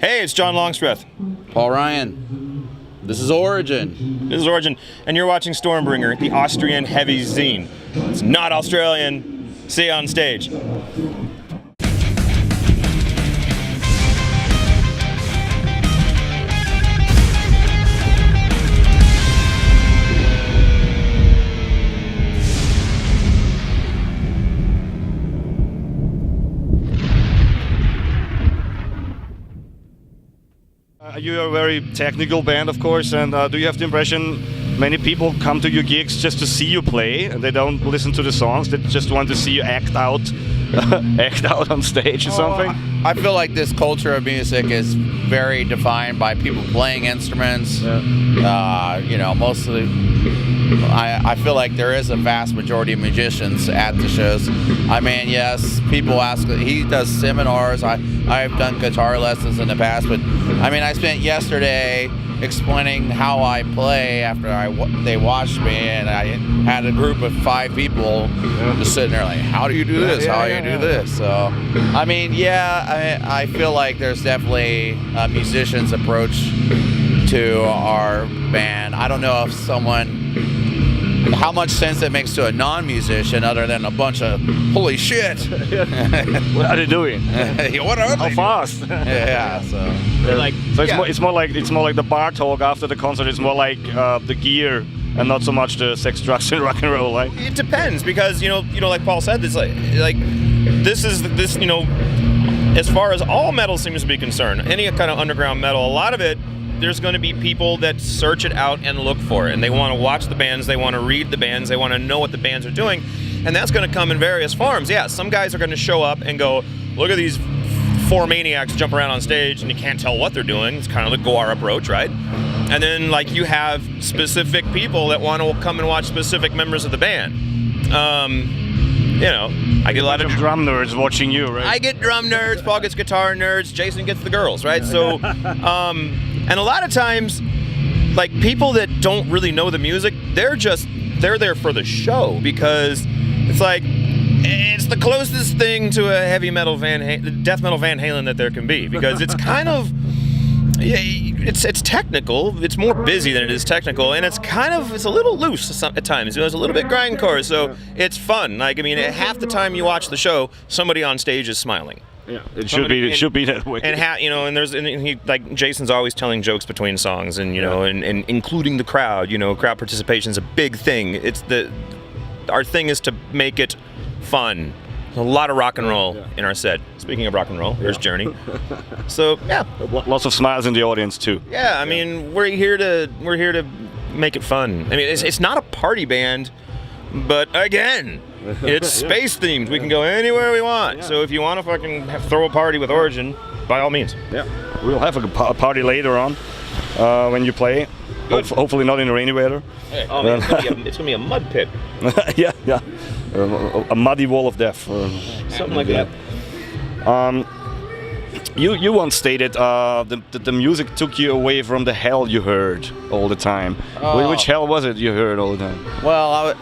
Hey, it's John Longstreth. Paul Ryan. This is Origin. This is Origin, and you're watching Stormbringer, the Austrian heavy zine. It's not Australian. See you on stage. You're a very technical band, of course, and do you have the impression many people come to your gigs just to see you play, and they don't listen to the songs, they just want to see you act out act out on stage or something? I feel like this culture of music is very defined by people playing instruments. Mostly I feel like there is a vast majority of musicians at the shows. I mean, yes, people ask, he does seminars, I've done guitar lessons in the past, but I mean, I spent yesterday explaining how I play after they watched me, and I had a group of 5 people just sitting there like, how do you do this? How do you do this? So, I mean, I feel like there's definitely a musician's approach to our band. I don't know if how much sense it makes to a non-musician other than a bunch of holy shit. What are they doing? What are they? How fast? Yeah. So it's more like the bar talk after the concert. It's more like the gear and not so much the sex, drugs, and rock and roll. Like it depends, because like Paul said, this this as far as all metal seems to be concerned, any kind of underground metal, a lot of it, there's going to be people that search it out and look for it, and they want to watch the bands, they want to read the bands, they want to know what the bands are doing, and that's going to come in various forms. Yeah, some guys are going to show up and go, look at these 4 maniacs jump around on stage, and you can't tell what they're doing. It's kind of the Goar approach, right? And then you have specific people that want to come and watch specific members of the band. I get a lot of drum nerds watching you, right? I get drum nerds, Paul gets guitar nerds, Jason gets the girls, right? So, and a lot of times, people that don't really know the music, they're there for the show, because it's the closest thing to a heavy metal death metal Van Halen that there can be, because it's kind of, it's technical. It's more busy than it is technical, and it's a little loose at times. It's a little bit grindcore, so it's fun. Half the time you watch the show, somebody on stage is smiling. Yeah, it should be that way. And Jason's always telling jokes between songs, and and including the crowd. Crowd participation is a big thing. Our thing is to make it fun. A lot of rock and roll in our set. Speaking of rock and roll, here's Journey. So yeah, lots of smiles in the audience too. Yeah, we're here to make it fun. It's not a party band, but again, it's space themed. We can go anywhere we want. Yeah. So if you want to fucking throw a party with Origin, by all means. Yeah, we'll have a party later on when you play. Hopefully not in the rainy weather. Hey, it's gonna be a mud pit. yeah. A muddy wall of death. Something like that. You once stated that the music took you away from the hell you heard all the time. Which hell was it you heard all the time? Well, I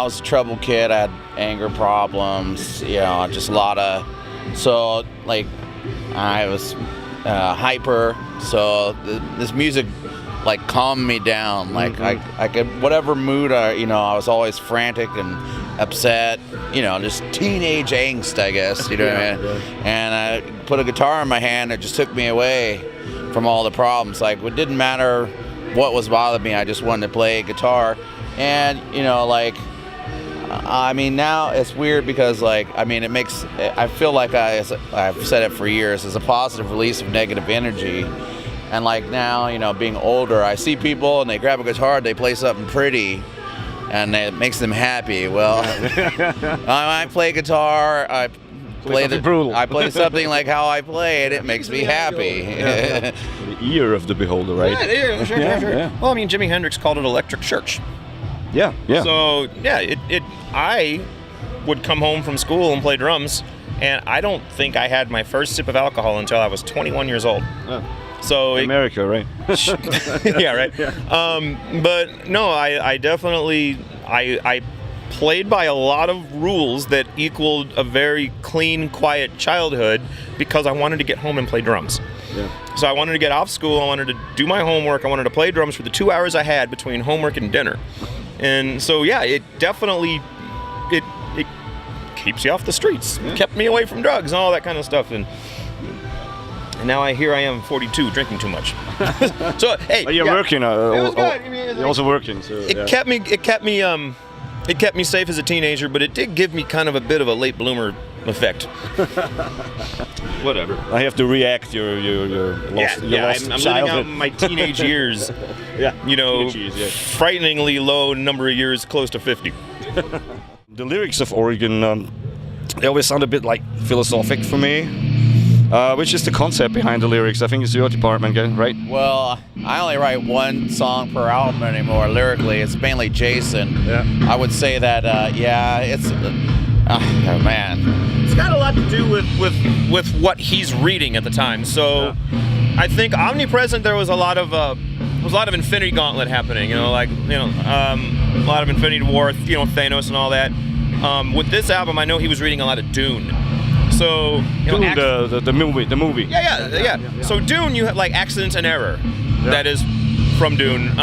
was a troubled kid. I had anger problems. Just a lot of. So I was hyper. So this music calmed me down. I could, whatever mood I was always frantic and upset, just teenage angst, I guess, what I mean? Yeah. And I put a guitar in my hand, it just took me away from all the problems. It didn't matter what was bothering me, I just wanted to play guitar. And, now it's weird because, it makes, I feel like I've said it for years, it's a positive release of negative energy. And now, being older, I see people and they grab a guitar, they play something pretty, and it makes them happy. Well, I play guitar, I play something like how I play it, it makes me happy. The ear of the beholder, right? Yeah, sure. Yeah. Well, Jimi Hendrix called it electric church. Yeah. So, I would come home from school and play drums, and I don't think I had my first sip of alcohol until I was 21 years old. So America, right? Yeah, right. Yeah. But no, I definitely I played by a lot of rules that equaled a very clean, quiet childhood because I wanted to get home and play drums. So I wanted to get off school. I wanted to do my homework. I wanted to play drums for the 2 hours I had between homework and dinner. And so, yeah, it definitely, it keeps you off the streets. It kept me away from drugs and all that kind of stuff. And now I am 42, drinking too much. So, hey, you're working. it was good. I mean, you're also working. So, it kept me safe as a teenager, but it did give me kind of a bit of a late bloomer effect. Whatever. I have to react your lost, I'm childhood. living out my teenage years. Frighteningly low number of years, close to 50. The lyrics of Heurigen, they always sound a bit like philosophic for me. Which is the concept behind the lyrics? I think it's your department, right? Well, I only write one song per album anymore lyrically. It's mainly Jason. Yeah. I would say that, it's... oh, man. It's got a lot to do with what he's reading at the time. So I think omnipresent, there was a lot of Infinity Gauntlet happening. A lot of Infinity War, Thanos and all that. With this album, I know he was reading a lot of Dune. So Dune, the movie. Yeah. So Dune, you have like Accident and Error. Yeah. That is from Dune.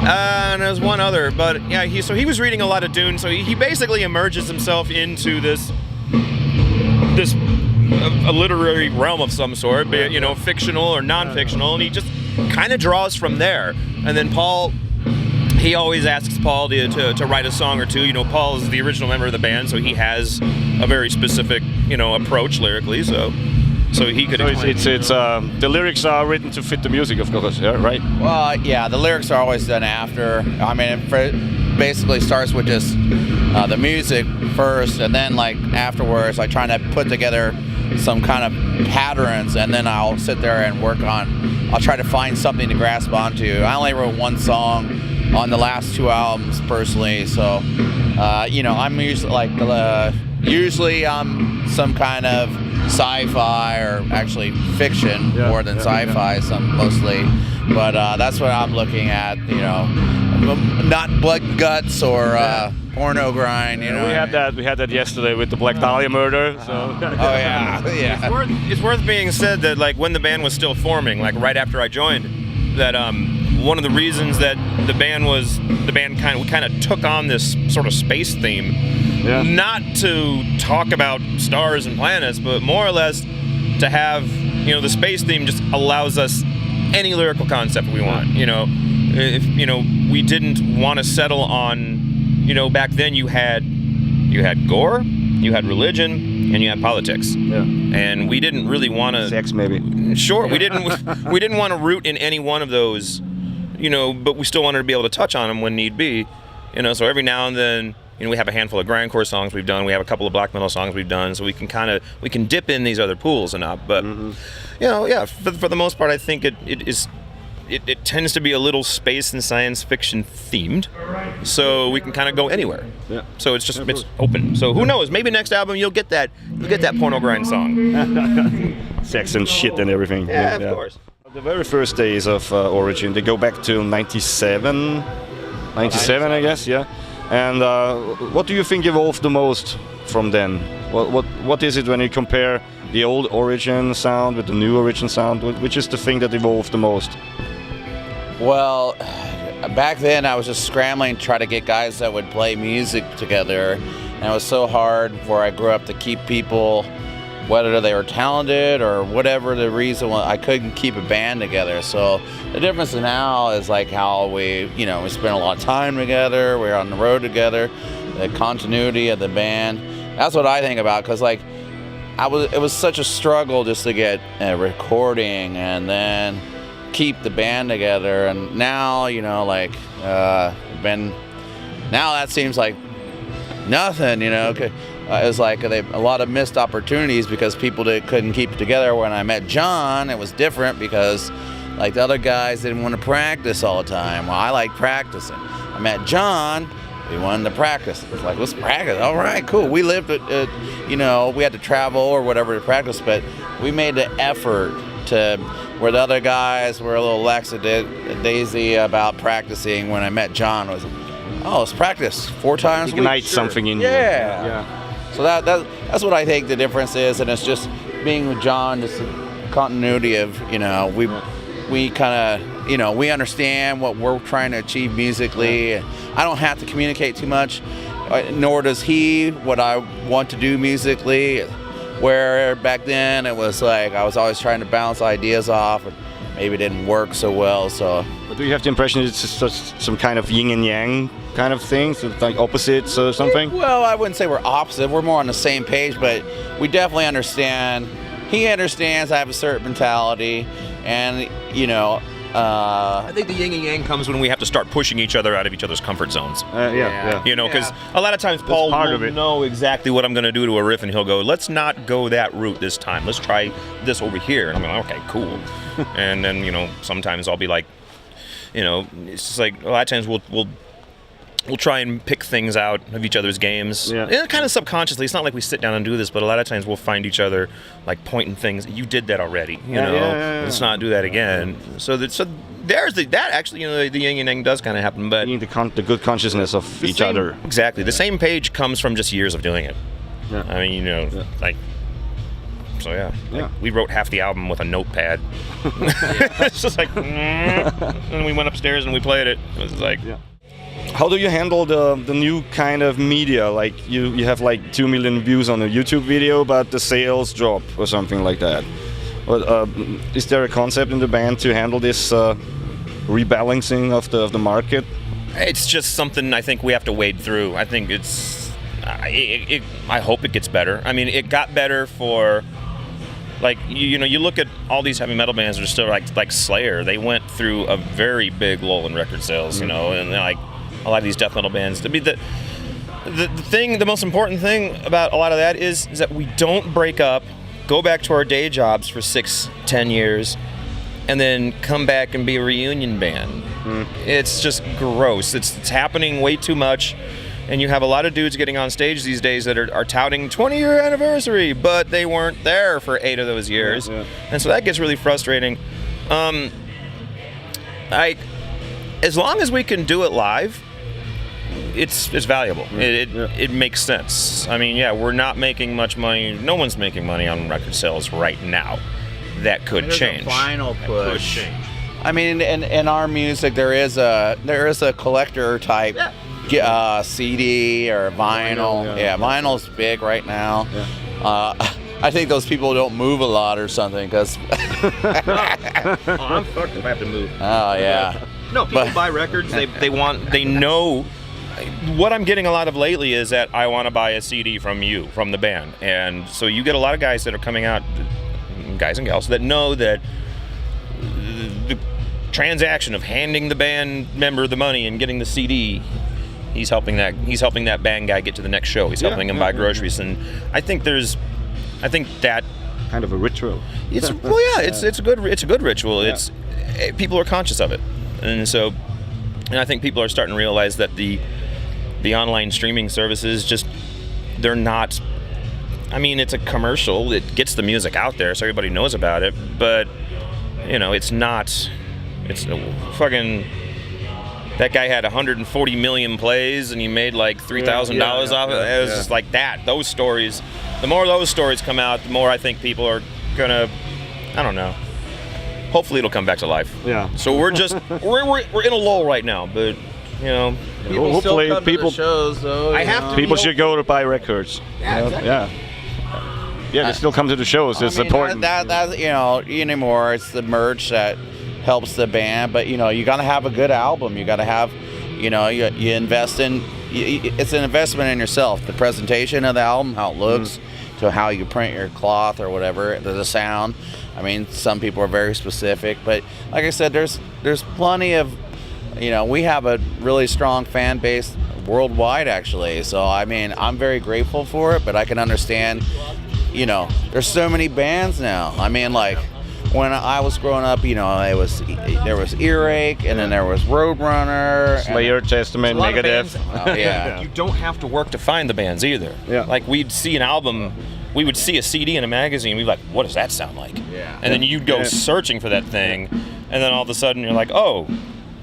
And there's one other, but yeah, he was reading a lot of Dune, so he basically immerses himself into this a literary realm of some sort, be it, fictional or non-fictional, and he just kind of draws from there. And then Paul, he always asks Paul to write a song or two. Paul is the original member of the band, so he has a very specific, approach lyrically, so he could. So it's the lyrics are written to fit the music, of course, yeah, right? Well, yeah, the lyrics are always done after. I mean, it basically starts with just the music first, and then like afterwards, I try to put together some kind of patterns, and then I'll sit there and I'll try to find something to grasp onto. I only wrote one song on the last two albums personally, so I'm usually I'm some kind of sci-fi or actually fiction more than sci-fi, some mostly, but that's what I'm looking at. Not blood guts or porno grind. We had that yesterday with the Black Dahlia murder. So. Oh yeah. It's worth being said that like when the band was still forming, like right after I joined, that one of the reasons that the band kind of took on this sort of space theme. Yeah. Not to talk about stars and planets, but more or less to have, the space theme just allows us any lyrical concept we want. If we didn't want to settle on, back then you had gore, you had religion, and you had politics. Yeah. And we didn't really want to sex maybe. Sure, we didn't want to root in any one of those, but we still wanted to be able to touch on them when need be. So every now and then. We have a handful of grindcore songs we've done. We have a couple of black metal songs we've done, so we can dip in these other pools enough. But for the most part, I think it tends to be a little space and science fiction themed, so we can kind of go anywhere. Yeah. So it's open. So who knows? Maybe next album you'll get that porno grind song. Sex and shit and everything. Yeah, of course. The very first days of Origin, they go back to 97, I guess. Yeah. And what do you think evolved the most from then? What is it when you compare the old Origin sound with the new Origin sound? Which is the thing that evolved the most? Well, back then I was just scrambling to try to get guys that would play music together, and it was so hard where I grew up to keep people, whether they were talented or whatever the reason was, I couldn't keep a band together. So the difference now is like how we spend a lot of time together, we're on the road together, the continuity of the band. That's what I think about, because like it was such a struggle just to get a recording and then keep the band together. And now, now that seems like nothing, it was like a lot of missed opportunities because people couldn't keep it together. When I met John, it was different because like the other guys didn't want to practice all the time. Well, I like practicing. I met John, we wanted to practice. It's like, let's practice. All right, cool. We lived we had to travel or whatever to practice, but we made the effort to where the other guys were a little lackadaisy about practicing. When I met John, it was, let's practice 4 times a week. Ignite something in you. Yeah. So that's what I think the difference is, and it's just being with John, just continuity of, we kind of, we understand what we're trying to achieve musically. I don't have to communicate too much, nor does he what I want to do musically. Where back then it was like I was always trying to bounce ideas off, and maybe it didn't work so well. So, but do you have the impression it's just some kind of yin and yang kind of thing, so it's like opposites or something? Well, I wouldn't say we're opposite. We're more on the same page, but we definitely understand. He understands I have a certain mentality, and I think the yin and yang comes when we have to start pushing each other out of each other's comfort zones. Yeah. Because a lot of times Paul will know exactly what I'm going to do to a riff, and he'll go, let's not go that route this time. Let's try this over here. And I'm like, okay, cool. And then, sometimes I'll be like, it's just like a lot of times we'll try and pick things out of each other's games. Yeah. And kind of subconsciously. It's not like we sit down and do this, but a lot of times we'll find each other like pointing things. You did that already. Let's not do that again. So there's that actually. The yin and yang does kind of happen, but the good consciousness of each other. Exactly. The same page comes from just years of doing it. Yeah. I mean, like. So yeah. Yeah. We wrote half the album with a notepad. It's just like, and we went upstairs and we played it. It was like. Yeah. How do you handle the new kind of media? Like you have like 2 million views on a YouTube video, but the sales drop or something like that. But is there a concept in the band to handle this rebalancing of the market? It's just something I think we have to wade through. I think it's. I hope it gets better. I mean, it got better for. Like you look at all these heavy metal bands that are still like Slayer. They went through a very big lull in record sales, and like. A lot of these death metal bands. I mean, the most important thing about a lot of that is that we don't break up, go back to our day jobs for 6-10 years, and then come back and be a reunion band. It's just gross. It's happening way too much, and you have a lot of dudes getting on stage these days that are touting 20-year anniversary, but they weren't there for 8 of those years, and so that gets really frustrating. As long as we can do it live, it's valuable. It makes sense. I mean, we're not making much money. No one's making money on record sales right now. That could change. A final push. I mean, in our music, there is a collector type CD or vinyl. Vinyl's big right now. I think those people don't move a lot or something because. I'm fucked if I have to move. Oh yeah. No, people buy records. They know. What I'm getting a lot of lately is that I want to buy a CD from you, from the band. And so you get a lot of guys that are coming out, guys and gals, that know that the transaction of handing the band member the money and getting the CD, he's helping that band guy get to the next show. He's helping him buy groceries. And I think that kind of a ritual. It's a good ritual. Yeah. People are conscious of it. And I think people are starting to realize that the online streaming services they're not. I mean, it's a commercial. It gets the music out there so everybody knows about it, but it's not. It's fucking. That guy had 140 million plays and he made like $3,000 off it. It was just like that. Those stories. The more those stories come out, the more I think people are gonna. I don't know. Hopefully it'll come back to life. Yeah. So we're in a lull right now, but people still come to the shows though. People should go to buy records. Yeah, exactly. Yeah, they still come to the shows. It's important. That anymore. It's the merch that helps the band, but you gotta have a good album. You gotta have, you invest in. It's an investment in yourself. The presentation of the album, how it looks, to how you print your cloth or whatever, the sound. I mean, some people are very specific, but like I said, there's plenty of, we have a really strong fan base worldwide actually. So I mean, I'm very grateful for it, but I can understand, there's so many bands now. I mean, like when I was growing up, there was Earache, and then there was Roadrunner, Slayer, Testament, Megadeth. Yeah. You don't have to work to find the bands either. Yeah. Like we'd see an album. We would see a CD in a magazine, we'd be like, what does that sound like? Yeah. And then you'd go searching for that thing, and then all of a sudden you're like, oh,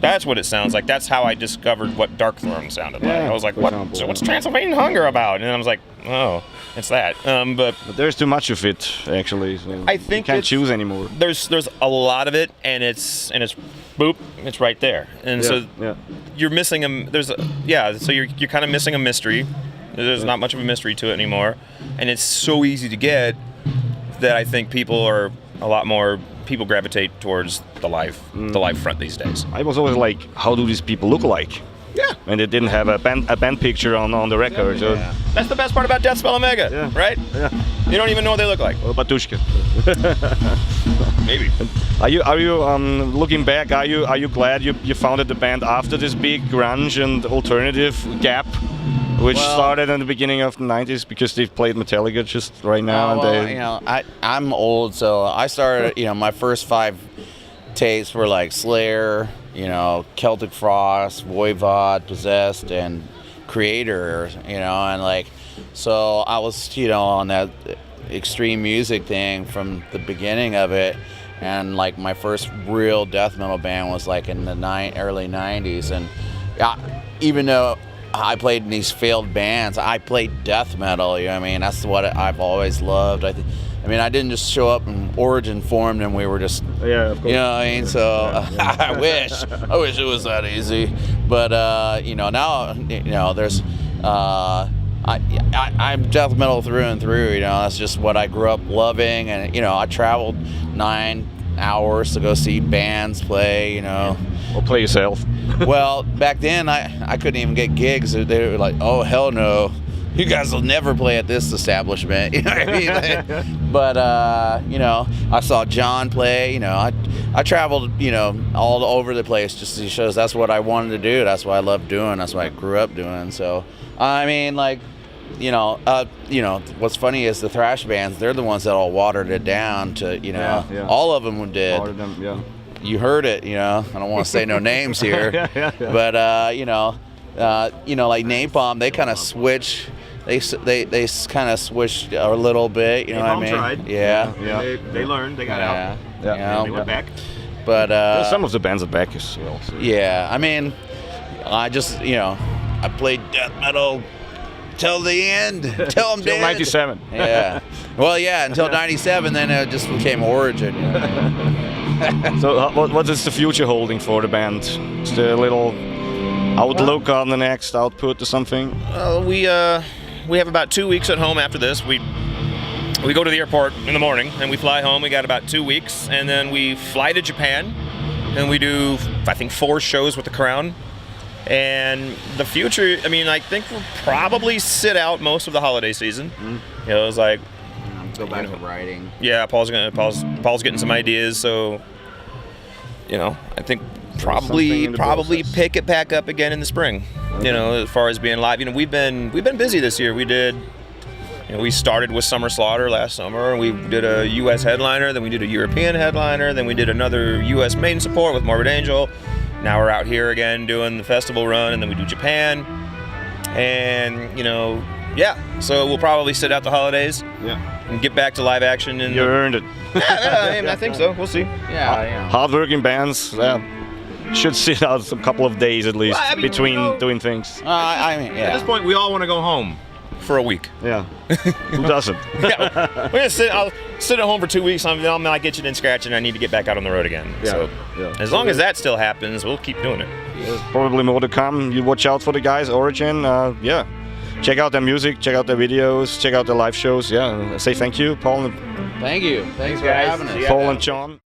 That's what it sounds like. That's how I discovered what Dark Throne sounded like. Yeah, I was like, for what? example, So what's Transylvanian Hunger about? And I was like, oh, it's that. But there's too much of it, actually. So I think you can't it's- choose anymore. there's a lot of it, and it's boop, it's right there. And so yeah. you're missing so you're kind of missing a mystery. There's not much of a mystery to it anymore, and it's so easy to get that I think people gravitate towards the live front these days. I was always like, how do these people look like? Yeah. And they didn't have a band picture on the record. So. Yeah. That's the best part about Death Spell Omega, Yeah. right? Yeah. You don't even know what they look like. Or Batushka. Maybe. Are you looking back? Are you glad you founded the band after this big grunge and alternative gap, which started in the beginning of the '90s because they've played Metallica just right now? I'm old, so I started. My first 5 tapes were like Slayer, Celtic Frost, Voivod, Possessed, and Creator. And like, so I was on that extreme music thing from the beginning of it. And like my first real death metal band was like in the early 90s. And even though I played in these failed bands, I played death metal, that's what I've always loved. I didn't just show up and Origin formed and we were just, Yeah, of course. So I wish it was that easy. But, now, there's, I'm death metal through and through, that's just what I grew up loving. And, I traveled 9 hours to go see bands play, Or play yourself. Well, back then I couldn't even get gigs. They were like, oh, hell no. You guys will never play at this establishment. You know what I mean? But, I saw John play. I traveled, all over the place just to see shows. That's what I wanted to do. That's what I loved doing. That's what I grew up doing. So, what's funny is the thrash bands, they're the ones that all watered it down to, all of them did. All of them, yeah. You heard it, I don't want to say no names here. Yeah. But, like Napalm, they kind of switch. They kind of switched a little bit, you know what I mean? Tried. Yeah. They learned, they got out. Yeah. They went back. But There's some of the bands are back as well. So. yeah, I just I played death metal till the end, till I'm Till dead. 97. Yeah. Well, yeah, until 97, then it just became Origin. So what is the future holding for the band? Is there a little outlook on the next output or something? We have about 2 weeks at home after this. We go to the airport in the morning and we fly home. We got about 2 weeks, and then we fly to Japan and we do, I think, 4 shows with the Crown. And the future, I think we'll probably sit out most of the holiday season. It's like, Go back to writing. yeah, Paul's getting some ideas, so I think something in the probably process. pick it back up again in the spring. As far as being live, we've been busy this year. We did, we started with Summer Slaughter last summer, and we did a U.S. headliner, then we did a European headliner, then we did another U.S. main support with Morbid Angel. Now we're out here again doing the festival run, and then we do Japan, and so we'll probably sit out the holidays and get back to live action. And You earned it. I think so. We'll see. Yeah. Hardworking bands should sit out a couple of days at least Well, between doing things. At this point, we all want to go home for a week. Yeah. Who doesn't? I'll sit at home for 2 weeks. I'm not itching and scratching. I need to get back out on the road again. So as long as that still happens, we'll keep doing it. There's probably more to come. You watch out for the guys, Origin. Check out their music, check out their videos, check out their live shows. Say thank you, Paul and Thank you. Thanks for having us. Paul and John.